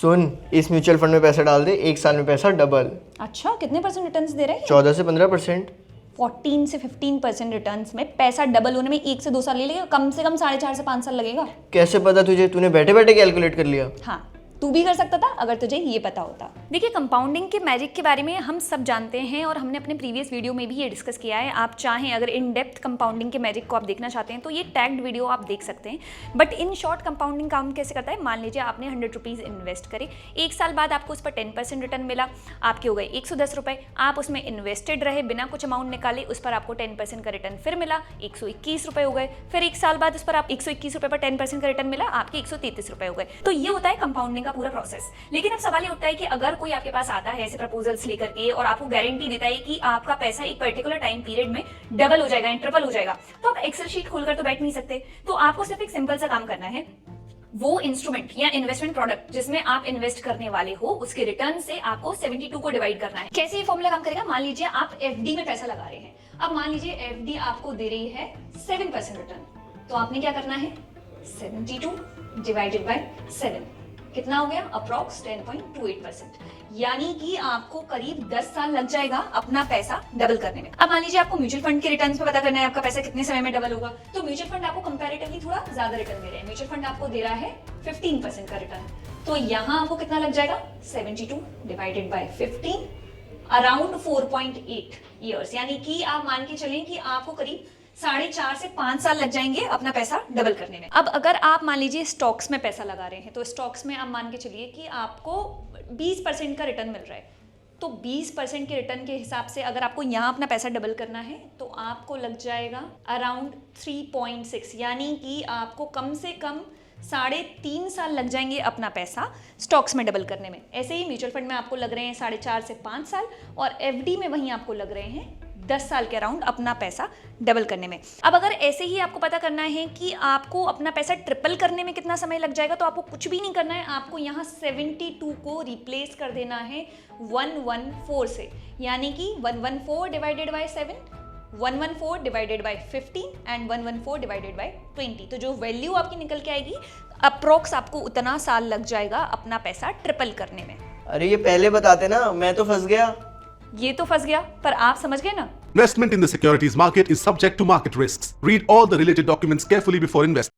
सुन, इस mutual fund में पैसा डाल दे, 1 साल में पैसा डबल। अच्छा, कितने परसेंट रिटर्न्स दे रहे हैं? 14 से 15%। 14 से 15% रिटर्न्स में पैसा डबल होने में 1 से 2 साल ले लेगा, कम से कम 4.5 से 5 साल लगेगा। कैसे पता तुझे? तूने बैठे बैठे कैलकुलेट कर लिया? हाँ, तू भी कर सकता था अगर तुझे ये पता होता। देखिए, कंपाउंडिंग के मैजिक के बारे में हम सब जानते हैं और हमने अपने प्रीवियस वीडियो में भी ये डिस्कस किया है। आप चाहें अगर इन डेप्थ कंपाउंडिंग के मैजिक को आप देखना चाहते हैं तो ये टैग्ड वीडियो आप देख सकते हैं। बट इन शॉर्ट कंपाउंडिंग काम कैसे करता है? मान लीजिए आपने 100 रुपीज़ इन्वेस्ट करे, 1 साल बाद आपको उस पर 10% रिटर्न मिला, आपके हो गए 110 रुपये। आप उसमें इन्वेस्टेड रहे, बिना कुछ अमाउंट निकाले, उस पर आपको 10% का रिटर्न फिर मिला, 121 रुपये हो गए। फिर 1 साल बाद उस पर आप 121 रुपये पर 10% का रिटर्न मिला, आपके 133 रुपये हो गए। तो ये होता है कंपाउंडिंग का पूरा प्रोसेस। लेकिन अब सवाल ये उठता है कि अगर कोई आपके पास आता है ऐसे प्रपोजल्स लेकर के और आपको गारंटी देता है कि आपका पैसा एक पर्टिकुलर टाइम पीरियड में डबल हो जाएगा एंड ट्रिपल हो जाएगा, तो आप एक्सेल शीट खोलकर तो बैठ नहीं सकते। तो आपको सिर्फ एक सिंपल सा काम करना है, वो इंस्ट्रूमेंट या इन्वेस्टमेंट प्रोडक्ट जिसमें आप इन्वेस्ट करने वाले हो उसके रिटर्न से आपको 72 को डिवाइड करना है। कैसे ये फॉर्मूला काम करेगा? मान लीजिए आप एफडी में पैसा लगा रहे हैं। अब मान लीजिए एफडी आपको दे रही है 7% रिटर्न, तो आपने क्या करना है? 72 डिवाइडेड बाय 7 कितना हो गया? अप्रॉक्स 10.28%। यानी कि आपको करीब 10 साल लग जाएगा अपना पैसा डबल करने में। अब मान लीजिए आपको म्यूचुअल फंड के रिटर्न्स पे पता करना है आपका पैसा कितने समय में डबल होगा, तो म्यूचुअल फंड आपको कंपैरेटिवली थोड़ा ज्यादा रिटर्न दे रहे हैं। म्यूचुअल फंड आपको दे रहा है 15% का रिटर्न, तो यहाँ आपको कितना लग जाएगा? 72 डिवाइडेड बाय 15 अराउंड 4.8 ईयर्स। यानी कि आप मान के चलें कि आपको करीब 4.5 से 5 साल लग जाएंगे अपना पैसा डबल करने में। अब अगर आप मान लीजिए स्टॉक्स में पैसा लगा रहे हैं, तो स्टॉक्स में आप मान के चलिए कि आपको 20% का रिटर्न मिल रहा है, तो 20% के रिटर्न के हिसाब से अगर आपको यहाँ अपना पैसा डबल करना है तो आपको लग जाएगा अराउंड 3.6, यानी कि आपको कम से कम 3.5 साल लग जाएंगे अपना पैसा स्टॉक्स में डबल करने में। ऐसे ही म्यूचुअल फंड में आपको लग रहे हैं 4.5 से 5 साल और एफडी में वहीं आपको लग रहे हैं 10 साल के अराउंड अपना पैसा डबल करने में। अब अगर ऐसे ही आपको पता करना है कि आपको अपना पैसा ट्रिपल करने में कितना समय लग जाएगा, तो आपको कुछ भी नहीं करना है, आपको यहाँ 72 को रिप्लेस कर देना है 114 से। यानी कि 114 divided by 7, 114 divided by 15 and 114 divided by 20। तो जो वैल्यू आपकी निकल के आएगी अप्रोक्स आपको उतना साल लग जाएगा अपना पैसा ट्रिपल करने में। अरे ये पहले बताते ना, मैं तो फंस गया। ये तो फंस गया, पर आप समझ गए ना। Investment in the securities market is subject to market risks. Read all the related documents carefully before investing.